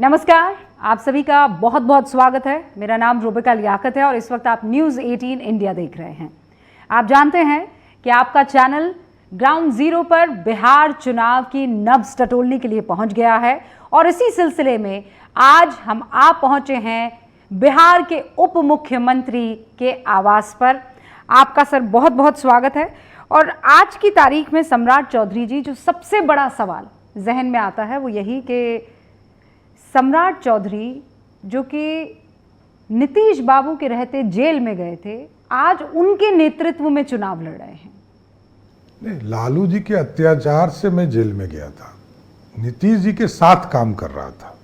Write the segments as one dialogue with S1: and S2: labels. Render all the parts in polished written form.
S1: नमस्कार, आप सभी का बहुत बहुत स्वागत है। मेरा नाम रूबिका लियाकत है और इस वक्त आप न्यूज़ 18 इंडिया देख रहे हैं। आप जानते हैं कि आपका चैनल ग्राउंड जीरो पर बिहार चुनाव की नब्ज टटोलने के लिए पहुंच गया है और इसी सिलसिले में आज हम आप पहुंचे हैं बिहार के उप मुख्यमंत्री के आवास पर। आपका सर बहुत बहुत स्वागत है। और आज की तारीख में सम्राट चौधरी जी, जो सबसे बड़ा सवाल जहन में आता है वो यही कि सम्राट चौधरी जो कि नीतीश बाबू के रहते जेल में गए थे, आज उनके नेतृत्व में चुनाव लड़ रहे हैं।
S2: नहीं, लालू जी के अत्याचार से मैं जेल में गया था, नीतीश जी के साथ काम कर रहा था।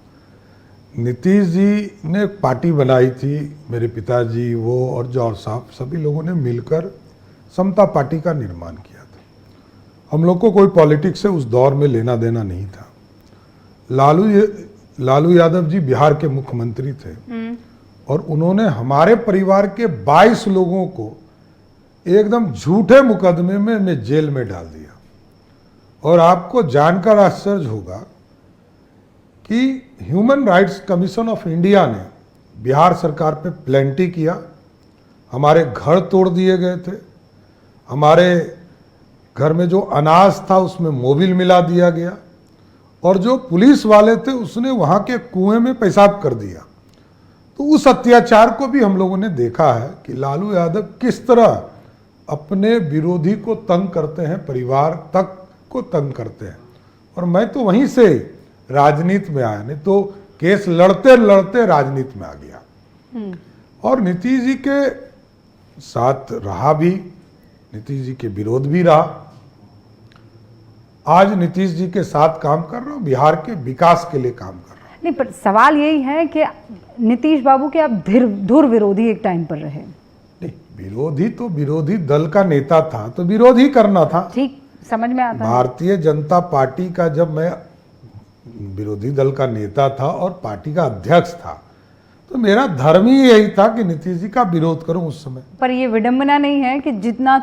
S2: नीतीश जी ने पार्टी बनाई थी, मेरे पिताजी, वो और जौहर साहब, सभी लोगों ने मिलकर समता पार्टी का निर्माण किया था। हम लोग को कोई पॉलिटिक्स से उस दौर में लेना देना नहीं था। लालू यादव जी बिहार के मुख्यमंत्री थे और उन्होंने हमारे परिवार के 22 लोगों को एकदम झूठे मुकदमे में जेल में डाल दिया। और आपको जानकर आश्चर्य होगा कि human rights commission of India ने बिहार सरकार पे प्लेंटी किया, हमारे घर तोड़ दिए गए थे, हमारे घर में जो अनाज था उसमें मोबिल मिला दिया गया और जो पुलिस वाले थे उसने वहां के कुएं में पेशाब कर दिया। तो उस अत्याचार को भी हम लोगों ने देखा है कि लालू यादव किस तरह अपने विरोधी को तंग करते हैं, परिवार तक को तंग करते हैं। और मैं तो वहीं से राजनीति में आया, नहीं तो केस लड़ते लड़ते राजनीति में आ गया और नीतीश जी के साथ रहा भी, नीतीश जी के विरोध भी रहा। आज नीतीश जी के साथ काम कर रहा हूं, बिहार के विकास के लिए काम कर रहा हूं।
S1: नहीं, पर सवाल यही है कि नीतीश बाबू के आप धुर विरोधी एक टाइम पर रहे।
S2: नहीं, विरोधी तो विरोधी दल का नेता था तो विरोध ही करना था।
S1: ठीक, समझ में आता है।
S2: भारतीय जनता पार्टी का जब मैं विरोधी दल का नेता था और पार्टी का अध्यक्ष था तो मेरा धर्म ही यही था कि नीतीश जी का विरोध करूं उस समय।
S1: पर ये विडंबना नहीं है कि जितना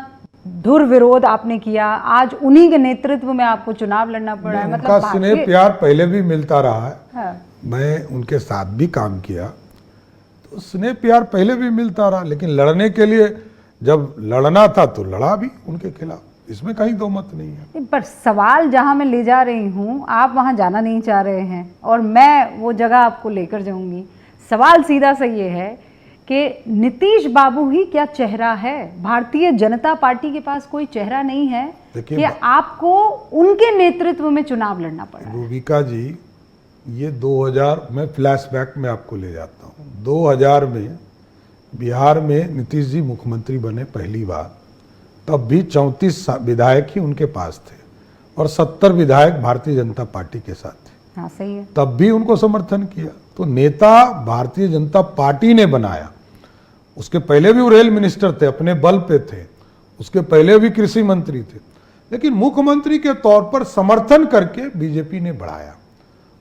S1: धुर विरोध आपने किया, आज उन्हीं के नेतृत्व में आपको चुनाव लड़ना पड़ा है।
S2: उनका स्नेह प्यार पहले भी मिलता रहा है।
S1: हाँ।
S2: मैं उनके साथ भी काम किया तो स्नेह प्यार पहले भी मिलता रहा, लेकिन लड़ने के लिए जब लड़ना था तो लड़ा भी उनके खिलाफ, इसमें कहीं दो मत नहीं है।
S1: पर सवाल जहां मैं ले जा रही हूं, आप वहां जाना नहीं चाह रहे हैं और मैं वो जगह आपको लेकर जाऊंगी। सवाल सीधा सा ये है कि नीतीश बाबू ही क्या चेहरा है? भारतीय जनता पार्टी के पास कोई चेहरा नहीं है कि आपको उनके नेतृत्व में चुनाव लड़ना पड़ा।
S2: रूबिका जी, ये 2000 में फ्लैशबैक में आपको ले जाता हूँ। 2000 में बिहार में नीतीश जी मुख्यमंत्री बने पहली बार, तब भी 34 विधायक ही उनके पास थे और 70 विधायक भारतीय जनता पार्टी के साथ थे।
S1: हाँ, सही है।
S2: तब भी उनको समर्थन किया। तो नेता भारतीय जनता पार्टी ने बनाया। उसके पहले भी वो रेल मिनिस्टर थे, अपने बल पे थे, उसके पहले भी कृषि मंत्री थे, लेकिन मुख्यमंत्री के तौर पर समर्थन करके बीजेपी ने बढ़ाया।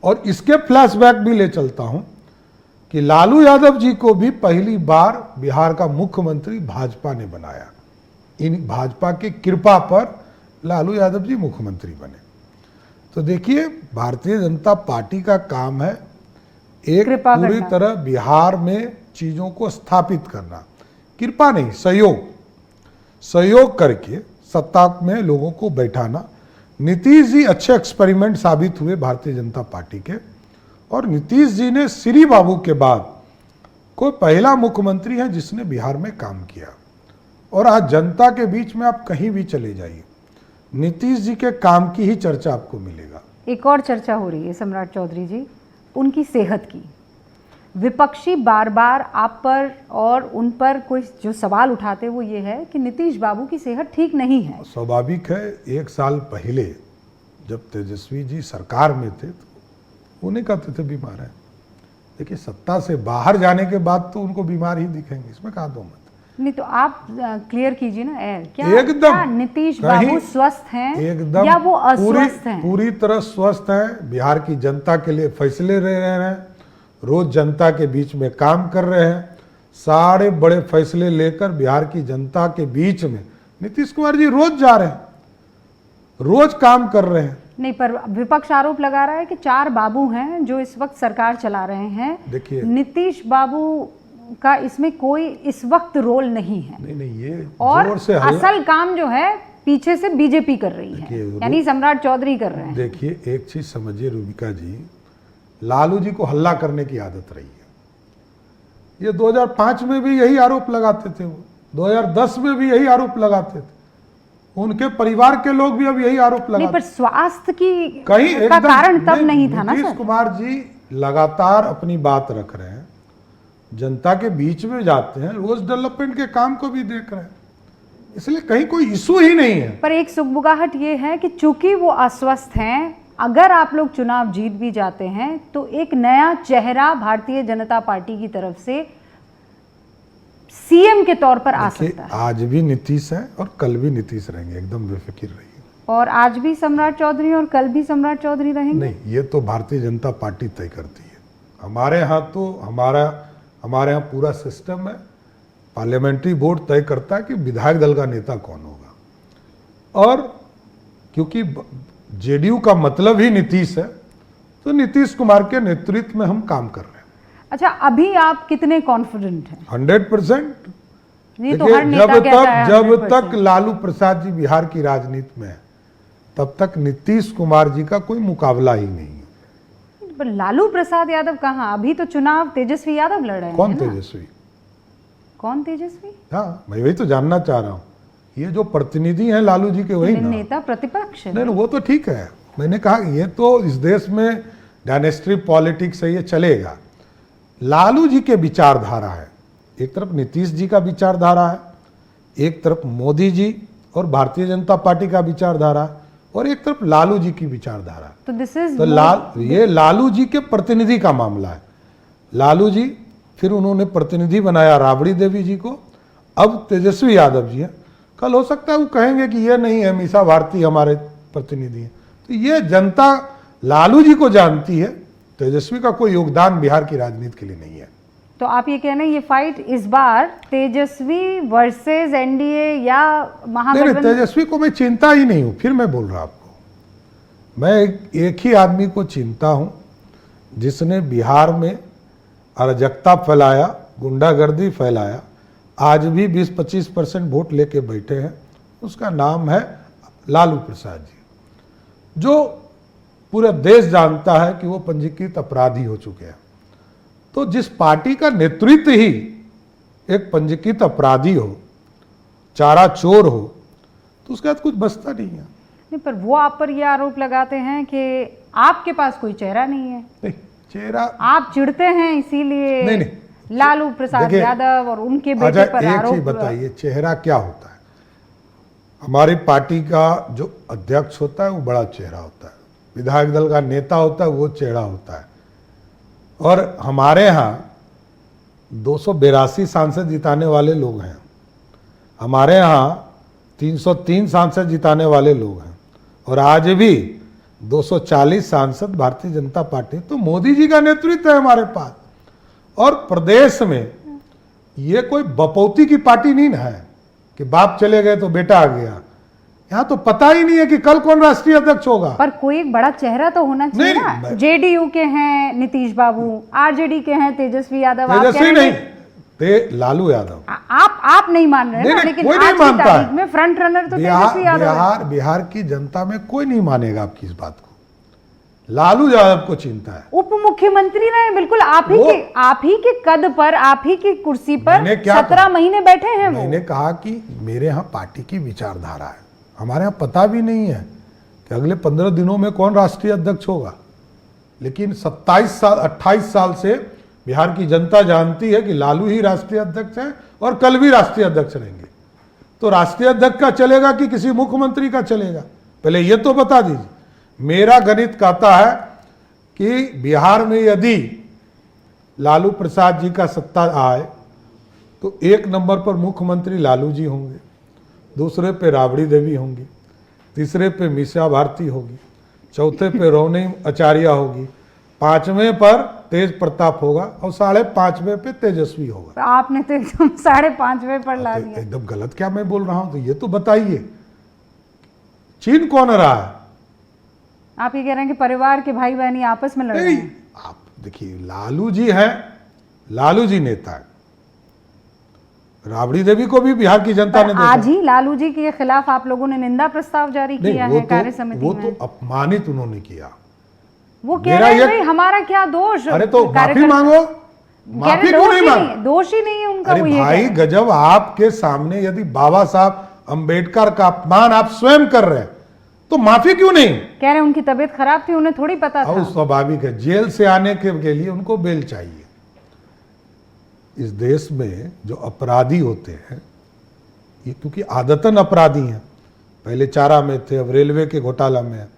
S2: और इसके फ्लैशबैक भी ले चलता हूं कि लालू यादव जी को भी पहली बार बिहार का मुख्यमंत्री भाजपा ने बनाया। इन भाजपा की कृपा पर लालू यादव जी मुख्यमंत्री बने। तो देखिए, भारतीय जनता पार्टी का काम है एक पूरी तरह बिहार में चीजों को स्थापित करना, कृपा नहीं, सहयोग करके सत्ता में लोगों को बैठाना। नीतीश जी अच्छे एक्सपेरिमेंट साबित हुए भारतीय जनता पार्टी के, और नीतीश जी ने श्री बाबू के बाद कोई पहला मुख्यमंत्री है जिसने बिहार में काम किया। और आज जनता के बीच में आप कहीं भी चले जाइए, नीतीश जी के काम की ही चर्चा आपको मिलेगा।
S1: एक और चर्चा हो रही है सम्राट चौधरी जी, उनकी सेहत की। विपक्षी बार बार आप पर और उन पर कोई जो सवाल उठाते वो ये है कि नीतीश बाबू की सेहत ठीक नहीं है।
S2: स्वाभाविक है, 1 साल पहले जब तेजस्वी जी सरकार में थे तो उन्हें कहते थे बीमार है। देखिए, सत्ता से बाहर जाने के बाद तो उनको बीमार ही दिखेंगे, इसमें कहा दो मत।
S1: नहीं तो आप क्लियर कीजिए ना, क्या नीतीश बाबू स्वस्थ हैं
S2: एकदम
S1: या वो अस्वस्थ हैं?
S2: पूरी तरह स्वस्थ हैं, बिहार की जनता के लिए फैसले ले रहे हैं, रोज जनता के बीच में काम कर रहे हैं, सारे बड़े फैसले लेकर बिहार की जनता के बीच में नीतीश कुमार जी रोज जा रहे हैं, रोज काम कर रहे हैं।
S1: नहीं, पर विपक्ष आरोप लगा रहा है कि 4 बाबू हैं जो इस वक्त सरकार चला रहे हैं।
S2: देखिए,
S1: नीतीश बाबू का इसमें कोई इस वक्त रोल नहीं है।
S2: नहीं, ये
S1: और
S2: जोर से
S1: असल काम जो है पीछे से बीजेपी कर रही है, यानी सम्राट चौधरी कर रहे हैं।
S2: देखिए, एक चीज समझिए रूबिका जी, लालू जी को हल्ला करने की आदत रही है। ये 2005 में भी यही आरोप लगाते थे, वो 2010 में भी यही आरोप लगाते थे, उनके परिवार के लोग भी अब यही आरोप लगाते।
S1: नहीं, पर स्वास्थ्य की
S2: कहीं
S1: का कारण तब नहीं था ना
S2: नीतीश
S1: सर।
S2: कुमार जी लगातार अपनी बात रख रहे हैं, जनता के बीच में जाते हैं, रोज डेवलपमेंट के काम को भी देख रहे हैं, इसलिए कहीं कोई इशू ही नहीं है।
S1: पर एक सुगबुगाहट ये है कि चूंकि वो अस्वस्थ हैं, अगर आप लोग चुनाव जीत भी जाते हैं तो एक नया चेहरा भारतीय जनता पार्टी की तरफ से सीएम के तौर पर आ सकता है।
S2: आज भी नीतीश है और कल भी नीतीश रहेंगे, एकदम बेफिक्र रहिए।
S1: और आज भी सम्राट चौधरी और कल भी सम्राट चौधरी रहेंगे?
S2: नहीं, ये तो भारतीय जनता पार्टी तय करती है। हमारे यहाँ तो हमारे यहाँ पूरा सिस्टम है, पार्लियामेंट्री बोर्ड तय करता है कि विधायक दल का नेता कौन होगा, और क्योंकि जेडीयू का मतलब ही नीतीश है, तो नीतीश कुमार के नेतृत्व में हम काम कर रहे हैं।
S1: अच्छा, अभी आप कितने कॉन्फिडेंट हैं?
S2: 100%।
S1: ये तो हर नेता कहता है
S2: जब
S1: 100%।
S2: तक लालू प्रसाद जी बिहार की राजनीति में है, तब तक नीतीश कुमार जी का कोई मुकाबला ही नहीं है।
S1: पर लालू प्रसाद यादव कहाँ? अभी तो चुनाव तेजस्वी यादव लड़ रहे हैं।
S2: कौन
S1: है ना?
S2: तेजस्वी?
S1: कौन तेजस्वी?
S2: हाँ, मैं वही तो जानना चाह रहा हूँ। ये जो प्रतिनिधि हैं लालू जी के, वही ना?
S1: नेता प्रतिपक्ष है।
S2: नहीं, वो तो ठीक है। मैंने कहा ये तो इस देश में डायनेस्टी पॉलिटिक्स है, ये चलेगा। लालू जी के विचारधारा है, एक तरफ नीतीश जी का विचारधारा है, एक तरफ मोदी जी और भारतीय जनता पार्टी का विचारधारा, और एक तरफ लालू जी की विचारधारा।
S1: तो दिस इज
S2: ये लालू जी के प्रतिनिधि का मामला है। लालू जी, फिर उन्होंने प्रतिनिधि बनाया राबड़ी देवी जी को, अब तेजस्वी यादव जी है। कल हो सकता है वो कहेंगे कि ये नहीं है, मीसा भारती हमारे प्रतिनिधि हैं। तो ये जनता लालू जी को जानती है, तेजस्वी का कोई योगदान बिहार की राजनीति के लिए नहीं है।
S1: तो आप ये कह रहे हैं ये फाइट इस बार तेजस्वी वर्सेस एनडीए या महागठबंधन?
S2: तेजस्वी को मैं चिंता ही नहीं हूं। फिर मैं बोल रहा आपको, मैं एक ही आदमी को चिंता हूं जिसने बिहार में अराजकता फैलाया, गुंडागर्दी फैलाया, आज भी 20-25% वोट लेके बैठे हैं। उसका नाम है लालू प्रसाद जी, जो पूरा देश जानता है कि वो पंजीकृत अपराधी हो चुके हैं। तो जिस पार्टी का नेतृत्व ही एक पंजीकृत अपराधी हो, चारा चोर हो, तो उसके बाद कुछ बचता नहीं है।
S1: नहीं, पर वो आप पर ये आरोप लगाते हैं कि आपके पास कोई चेहरा नहीं है।
S2: नहीं, चेहरा
S1: आप चिढ़ते हैं इसीलिए
S2: नहीं,
S1: लालू प्रसाद यादव और उनके बेटे पर
S2: एक
S1: आरोप।
S2: चीज बताइए, चेहरा क्या होता है? हमारी पार्टी का जो अध्यक्ष होता है वो बड़ा चेहरा होता है, विधायक दल का नेता होता है वो चेहरा होता है, और हमारे यहाँ 282 सांसद जिताने वाले लोग हैं, हमारे यहाँ 303 सांसद जिताने वाले लोग हैं, और आज भी 240 सांसद भारतीय जनता पार्टी। तो मोदी जी का नेतृत्व है हमारे पास, और प्रदेश में ये कोई बपौती की पार्टी नहीं ना है कि बाप चले गए तो बेटा आ गया। यहाँ तो पता ही नहीं है कि कल कौन राष्ट्रीय अध्यक्ष होगा।
S1: पर कोई एक बड़ा चेहरा तो होना चाहिए ना। जेडीयू के हैं नीतीश बाबू, आरजेडी के हैं तेजस्वी यादव,
S2: तेजस्वी नहीं, लालू यादव।
S1: आप नहीं मान रहे ना, लेकिन
S2: कोई
S1: आज
S2: नहीं
S1: की
S2: मानता
S1: तारीख में फ्रंट रनर तो तेजस्वी यादव है।
S2: बिहार की जनता में कोई नहीं मानेगा आपकी इस बात को। लालू यादव को चिंता है।
S1: उप मुख्यमंत्री रहे, बिल्कुल आप ही के कद पर, आप ही की कुर्सी पर 17 महीने बैठे हैं वो।
S2: मैंने कहा कि मेरे यहाँ पार्टी की विचारधारा है, हमारे यहाँ पता भी नहीं है कि अगले 15 दिनों में कौन राष्ट्रीय अध्यक्ष होगा, लेकिन 28 साल से बिहार की जनता जानती है कि लालू ही राष्ट्रीय अध्यक्ष है और कल भी राष्ट्रीय अध्यक्ष रहेंगे। तो राष्ट्रीय अध्यक्ष का चलेगा कि किसी मुख्यमंत्री का चलेगा, पहले ये तो बता दीजिए। मेरा गणित कहता है कि बिहार में यदि लालू प्रसाद जी का सत्ता आए तो 1 नंबर पर मुख्यमंत्री लालू जी होंगे, दूसरे पे राबड़ी देवी होंगी, तीसरे पे मीसा भारती होगी, चौथे पे रोनी आचार्य होगी, 5वें पर तेज प्रताप होगा, और 5.5वें पे तेजस्वी होगा।
S1: आपने तो एकदम 5.5वें पर ला दिया।
S2: एकदम गलत क्या मैं बोल रहा हूं? तो ये तो बताइए, चीन कौन रहा है?
S1: आप ये कह रहे हैं कि परिवार के भाई बहनी आपस में लड़ रहे
S2: नहीं,
S1: हैं?
S2: आप देखिए, लालू जी है, लालू जी नेता है, राबड़ी देवी को भी बिहार की जनता ने देखा।
S1: आज ही लालू जी के खिलाफ आप लोगों ने निंदा प्रस्ताव जारी
S2: नहीं,
S1: किया है कार्य समिति
S2: वो
S1: में।
S2: तो अपमानित उन्होंने किया।
S1: वो कह रहे हैं भाई हमारा क्या दोष,
S2: अरे तो माफी
S1: कार्यकर्ता-
S2: मांगो,
S1: कह
S2: माफी
S1: रहे
S2: क्यों
S1: दोष
S2: नहीं
S1: ही
S2: मांग?
S1: नहीं, दोष ही नहीं है उनका।
S2: अरे
S1: वो ये
S2: भाई
S1: कह रहे हैं।
S2: गजब, आपके सामने यदि बाबा साहब अंबेडकर का अपमान आप स्वयं कर रहे हैं तो माफी क्यों नहीं?
S1: कह रहे हैं उनकी तबीयत खराब थी, उन्हें थोड़ी पता
S2: और
S1: था।
S2: स्वाभाविक है, जेल से आने के लिए उनको बेल चाहिए। इस देश में जो अपराधी होते हैं, ये क्योंकि आदतन अपराधी हैं, पहले चारा में थे, अब रेलवे के घोटाला में है,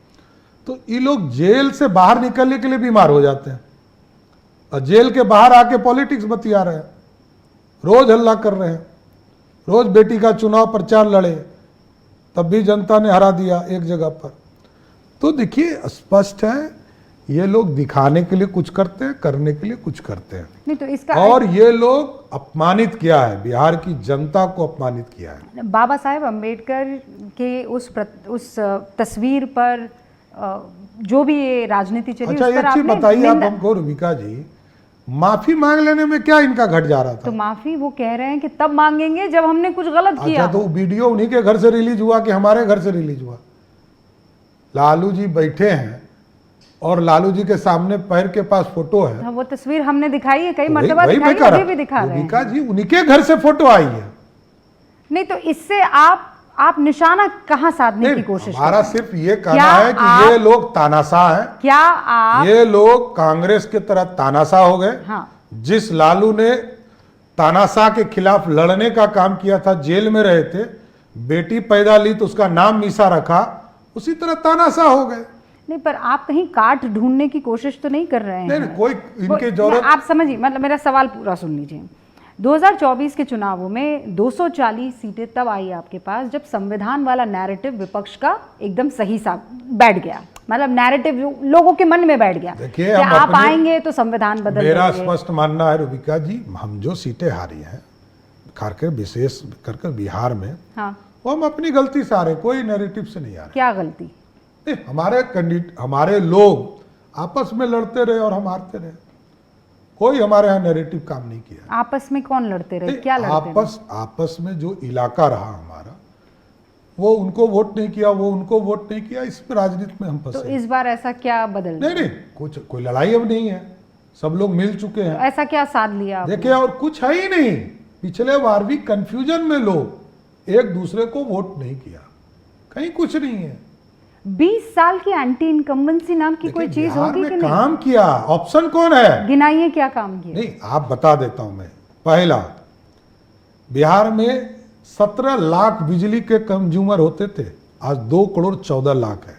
S2: तो ये लोग जेल से बाहर निकलने के लिए बीमार हो जाते हैं और जेल के बाहर आके पॉलिटिक्स बतिया रहे हैं, रोज हल्ला कर रहे हैं, रोज बेटी का चुनाव प्रचार लड़े, तब भी जनता ने हरा दिया एक जगह पर। तो देखिए, स्पष्ट है ये लोग दिखाने के लिए कुछ करते हैं, करने के लिए कुछ करते हैं।
S1: नहीं तो इसका
S2: और ये लोग अपमानित किया है, बिहार की जनता को अपमानित किया है।
S1: बाबा साहेब अंबेडकर के उस तस्वीर पर जो भी ये राजनीति चली,
S2: अच्छा,
S1: उस पर
S2: एक चीज
S1: आपने
S2: बताइए आप
S1: निंदा-
S2: हमको रूबिका जी, माफी मांग लेने में क्या इनका घट जा रहा
S1: तो
S2: था?
S1: माफी वो कह रहे हैं कि तब मांगेंगे जब हमने कुछ गलत किया।
S2: अच्छा, तो वीडियो उन्हीं के घर से रिलीज हुआ कि हमारे घर से रिलीज हुआ? लालू जी बैठे हैं और लालू जी के सामने पैर के पास फोटो है।
S1: हाँ, वो तस्वीर हमने दिखाई है, कई
S2: वही-
S1: मर्तबा
S2: वही
S1: दिखाई
S2: मैं
S1: है,
S2: कह
S1: अभी भी
S2: रहा
S1: दिखा रहे
S2: रूबिका
S1: हैं।
S2: जी, उन्हीं के घर से फोटो आई है।
S1: नहीं तो इससे आप निशाना कहाँ साधने की
S2: नहीं,
S1: कोशिश कर
S2: हमारा
S1: रहे हैं?
S2: सिर्फ ये कहना
S1: क्या
S2: है कि
S1: आप-
S2: ये लोग तानाशाह हैं,
S1: क्या आप
S2: ये लोग कांग्रेस की तरह तानाशाह हो गए।
S1: हाँ
S2: जिस लालू ने तानाशाह के खिलाफ लड़ने का काम किया था, जेल में रहे थे, बेटी पैदा ली तो उसका नाम मीसा रखा, उसी तरह तानाशाह हो गए।
S1: नहीं, पर आप कहीं काट ढूंढने की कोशिश तो नहीं कर रहे हैं?
S2: नहीं, कोई इनके
S1: वो-
S2: जरूरत।
S1: आप समझिए, मतलब मेरा सवाल पूरा सुन लीजिए। 2024 के चुनावों में 240 सीटें तब आई आपके पास जब संविधान वाला नैरेटिव विपक्ष का एकदम सही सा बैठ गया, मतलब नैरेटिव लोगों के मन में बैठ गया
S2: देखिए,
S1: कि
S2: हम
S1: आप
S2: अपने-
S1: आएंगे तो संविधान बदल
S2: मेरा
S1: देंगे।
S2: स्पष्ट मानना है रूबिका जी, हम जो सीटें हारी हैं, खासकर विशेष कर बिहार में,
S1: हाँ,
S2: वो हम अपनी गलती से आ रहे, कोई नैरेटिव से नहीं आ रहे।
S1: क्या गलती?
S2: नहीं, हमारे लोग आपस में लड़ते रहे और हम हारते रहे, कोई हमारे यहाँ नैरेटिव काम नहीं किया।
S1: आपस में कौन लड़ते रहे,
S2: नहीं,
S1: क्या लड़ते रहे?
S2: आपस में जो इलाका रहा हमारा, वो उनको वोट नहीं किया, वो उनको वोट नहीं किया, इस पर राजनीति में हम
S1: तो
S2: फंसे।
S1: इस बार ऐसा क्या बदल
S2: नहीं नहीं, कुछ कोई लड़ाई अब नहीं है, सब लोग मिल चुके हैं।
S1: ऐसा क्या साध लिया आपने?
S2: देखिए, और कुछ है ही नहीं। पिछले बार भी कंफ्यूजन में लोग एक दूसरे को वोट नहीं किया, कहीं कुछ नहीं है।
S1: 20 साल की एंटी इनकम्बेंसी नाम की कोई
S2: देखिए,
S1: चीज
S2: बिहार
S1: होगी
S2: में
S1: कि नहीं?
S2: काम किया, ऑप्शन कौन है?
S1: गिनाइए क्या काम किया।
S2: नहीं, आप बता देता हूं मैं। पहला, बिहार में 17 लाख बिजली के कंज्यूमर होते थे, आज 2 करोड़ 14 लाख है।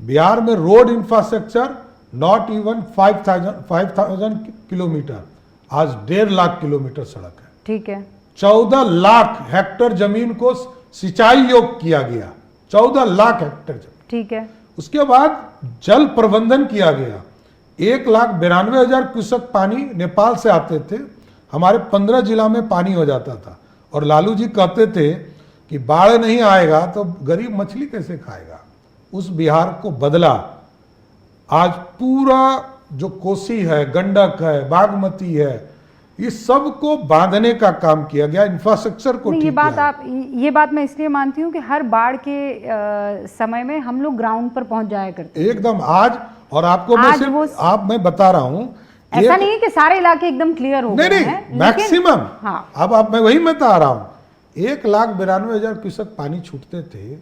S2: बिहार में road infrastructure not even 5,000 kilometre, आज 1.5 लाख किलोमीटर सड़क है।
S1: ठीक है,
S2: 14 लाख हेक्टेयर जमीन को सिंचाई योग्य किया गया, 14 लाख हेक्टेयर जमीन।
S1: ठीक है,
S2: उसके बाद जल प्रबंधन किया गया, 1,92,000 क्यूसेक पानी नेपाल से आते थे, हमारे 15 जिला में पानी हो जाता था। और लालू जी कहते थे कि बाढ़ नहीं आएगा तो गरीब मछली कैसे खाएगा। उस बिहार को बदला। आज पूरा जो कोसी है, गंडक है, बागमती है, इस सब को बांधने का काम किया गया, इंफ्रास्ट्रक्चर को
S1: नहीं,
S2: ठीक किया।
S1: ये बात मैं इसलिए मानती हूँ कि हर बाढ़ के समय में हम लोग ग्राउंड पर पहुंच जाया करते
S2: एकदम आज, और आपको मैं
S1: आज
S2: सिर्फ
S1: वो-
S2: मैं बता रहा हूं,
S1: ऐसा नहीं है कि सारे इलाके एकदम क्लियर हो
S2: नहीं
S1: गए
S2: नहीं,
S1: हैं, लेकिन-
S2: मैक्सिमम।
S1: हाँ,
S2: अब मैं वही बता रहा हूं, 1,92,000 क्यूसेक पानी छूटते थे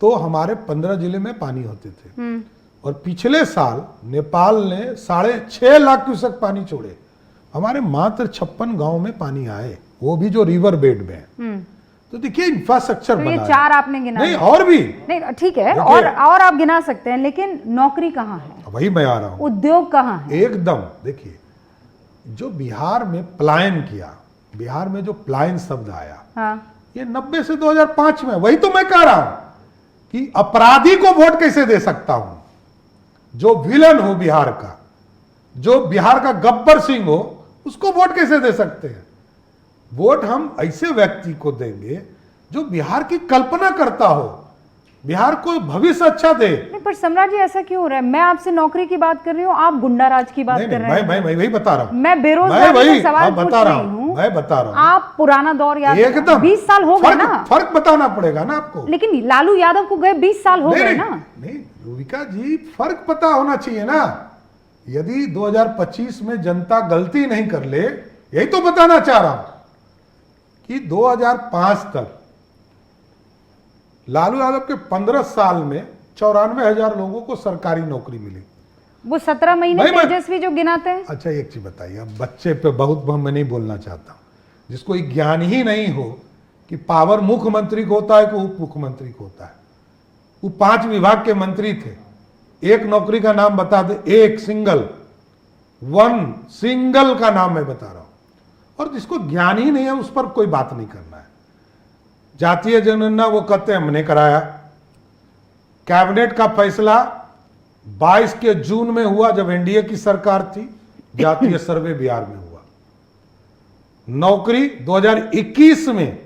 S2: तो हमारे 15 जिले में पानी होते थे। और पिछले साल नेपाल ने 6.5 लाख क्यूसेक पानी छोड़े, हमारे मात्र 56 गांव में पानी आए, वो भी जो रिवर बेड में है। तो देखिए, इंफ्रास्ट्रक्चर
S1: तो ये
S2: बना है।
S1: 4 आपने गिना
S2: नहीं, और भी
S1: नहीं, ठीक है,
S2: देखिए-
S1: और आप गिना सकते हैं, लेकिन नौकरी कहाँ है,
S2: वही मैं आ रहा हूं
S1: उद्योग कहाँ है?
S2: एकदम। देखिए, जो बिहार में पलायन किया, बिहार में जो पलायन शब्द आया,
S1: हाँ,
S2: ये 90 से 2005 में, वही तो मैं कह रहा हूं कि अपराधी को वोट कैसे दे सकता हूं, जो विलन हो बिहार का, जो बिहार का गब्बर सिंह हो, उसको वोट कैसे दे सकते हैं? वोट हम ऐसे व्यक्ति को देंगे जो बिहार की कल्पना करता हो, बिहार को भविष्य अच्छा दे।
S1: नहीं पर सम्राट जी ऐसा क्यों हो रहा है? मैं आपसे नौकरी की बात कर रही हूँ, आप गुंडा राज की बात कर रहे हैं।
S2: मैं वही बता रहा हूँ,
S1: मैं बेरोजगारी का सवाल पूछ रही हूँ।
S2: मैं बता रहा हूँ,
S1: आप पुराना दौर याद,
S2: एकदम
S1: 20 साल हो गए ना।
S2: फर्क बताना पड़ेगा ना आपको।
S1: लेकिन लालू यादव को गए 20 साल हो गए ना।
S2: नहीं रूबिका जी, फर्क पता होना चाहिए ना। यदि 2025 में जनता गलती नहीं कर ले, यही तो बताना चाह रहा हूं कि 2005 तक लालू यादव के 15 साल में 94,000 लोगों को सरकारी नौकरी मिली।
S1: वो 17 महीने तेजस्वी जो गिनाते हैं।
S2: अच्छा एक चीज बताइए, अब बच्चे पे बहुत मैं नहीं बोलना चाहता, जिसको ज्ञान ही नहीं हो कि पावर मुख्यमंत्री को होता है कि उप मुख्यमंत्री को होता है। वो 5 विभाग के मंत्री थे, एक नौकरी का नाम बता दे, एक सिंगल का नाम मैं बता रहा हूं। और जिसको ज्ञान ही नहीं है उस पर कोई बात नहीं करना है। जातीय जनगणना वो कहते हैं हमने कराया। कैबिनेट का फैसला 22 के जून में हुआ जब एनडीए की सरकार थी, जातीय सर्वे बिहार में हुआ। नौकरी 2021 में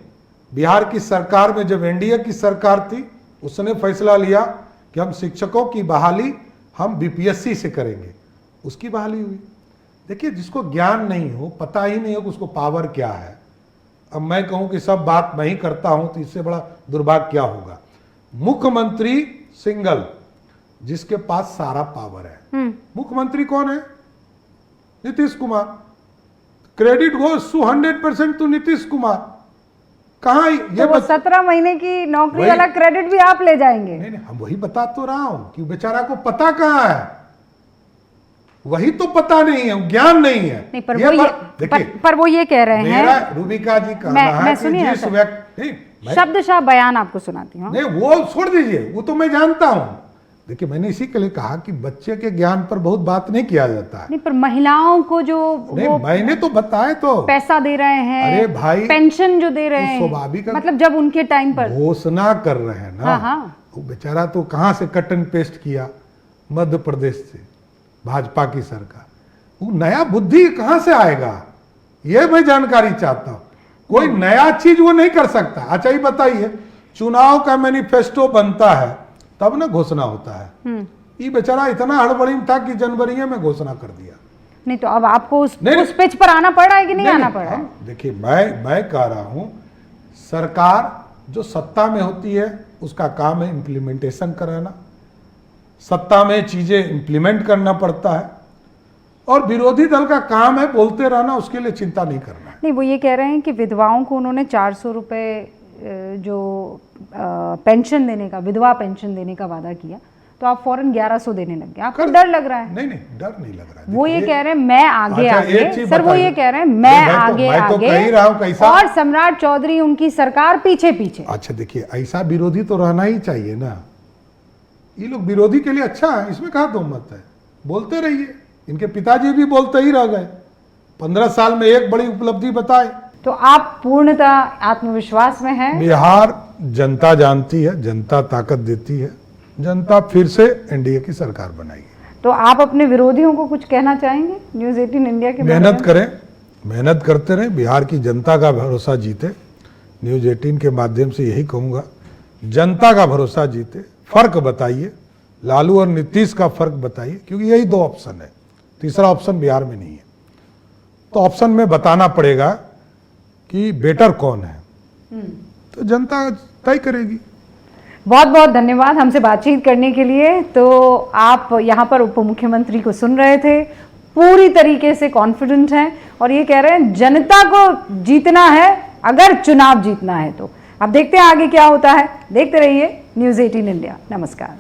S2: बिहार की सरकार में जब एनडीए की सरकार थी, उसने फैसला लिया कि हम शिक्षकों की बहाली हम बीपीएससी से करेंगे, उसकी बहाली हुई। देखिए जिसको ज्ञान नहीं हो, पता ही नहीं हो कि उसको पावर क्या है। अब मैं कहूं कि सब बात मैं ही करता हूं तो इससे बड़ा दुर्भाग्य क्या होगा। मुख्यमंत्री सिंगल, जिसके पास सारा पावर है। मुख्यमंत्री कौन है? Nitish Kumar. Credit goes 100% to Nitish Kumar. कहा ये
S1: तो 17 महीने की नौकरी वाला क्रेडिट भी आप ले जाएंगे?
S2: नहीं, हम वही बता तो रहा हूं कि बेचारा को पता कहां है, वही तो पता नहीं है, ज्ञान नहीं है।
S1: नहीं, पर वो ये कह रहे हैं,
S2: रूबिका जी कह रहा है कि जिस व्यक्ति,
S1: शब्दशाह बयान आपको सुनाती हूँ।
S2: नहीं वो छोड़ दीजिए, वो तो मैं जानता हूं। देखिए मैंने इसी के लिए कहा कि बच्चे के ज्ञान पर बहुत बात नहीं किया जाता है।
S1: नहीं पर महिलाओं को जो
S2: मैंने तो बताए तो
S1: पैसा दे रहे हैं,
S2: अरे भाई
S1: पेंशन जो दे रहे हैं,
S2: स्वाभाविक
S1: मतलब जब उनके टाइम पर
S2: घोषणा कर रहे हैं ना। वो बेचारा तो कहां से कट एंड पेस्ट किया, मध्य प्रदेश से भाजपा की सरकार। वो नया बुद्धि कहां से आएगा, ये मैं जानकारी चाहता हूं। कोई नया चीज वो नहीं कर सकता। अच्छा ये बताइए, चुनाव का मैनिफेस्टो बनता है तब ना घोषणा होता है। ये बेचारा इतना हड़बड़ी में था कि जनवरी में घोषणा कर दिया।
S1: नहीं तो अब आपको उस पेज पर आना पड़ रहा है कि नहीं आना पड़ रहा है?
S2: देखिए मैं कह रहा हूं, सरकार जो सत्ता में होती है उसका काम है इंप्लीमेंटेशन कराना। सत्ता में चीजें इंप्लीमेंट करना पड़ता है और विरोधी दल का काम है बोलते रहना, उसके लिए चिंता नहीं करना है।
S1: नहीं वो ये कह रहे हैं कि विधवाओं को उन्होंने 400 रुपए जो पेंशन देने का, विधवा पेंशन देने का वादा किया, तो आप फौरन 1100 देने लग गए। आपको डर लग रहा है?
S2: नहीं डर नहीं लग रहा है।
S1: वो ये कह रहे हैं मैं आगे आगे, सर वो ये कह रहे हैं मैं आगे आगे और सम्राट चौधरी उनकी सरकार पीछे पीछे।
S2: अच्छा देखिए ऐसा विरोधी तो रहना ही चाहिए ना। ये लोग विरोधी के लिए अच्छा है, इसमें कहा दोमत है, बोलते रहिए। इनके पिताजी भी बोलते ही रह गए, 15 साल में एक बड़ी उपलब्धि बताए।
S1: तो आप पूर्णतः आत्मविश्वास में हैं?
S2: बिहार जनता जानती है, जनता ताकत देती है, जनता फिर से एनडीए की सरकार बनाएगी।
S1: तो आप अपने विरोधियों को कुछ कहना चाहेंगे न्यूज़ 18 इंडिया के?
S2: मेहनत करें, मेहनत करते रहें, बिहार की जनता का भरोसा जीते। न्यूज़ 18 के माध्यम से यही कहूंगा, जनता का भरोसा जीते। फर्क बताइए, लालू और नीतीश का फर्क बताइए, क्योंकि यही 2 ऑप्शन है, तीसरा ऑप्शन बिहार में नहीं है। तो ऑप्शन में बताना पड़ेगा कि बेटर कौन है, तो जनता तय करेगी।
S1: बहुत बहुत धन्यवाद हमसे बातचीत करने के लिए। तो आप यहाँ पर उप मुख्यमंत्री को सुन रहे थे, पूरी तरीके से कॉन्फिडेंट हैं और ये कह रहे हैं जनता को जीतना है अगर चुनाव जीतना है तो। अब देखते हैं आगे क्या होता है। देखते रहिए न्यूज़ 18 इंडिया। नमस्कार।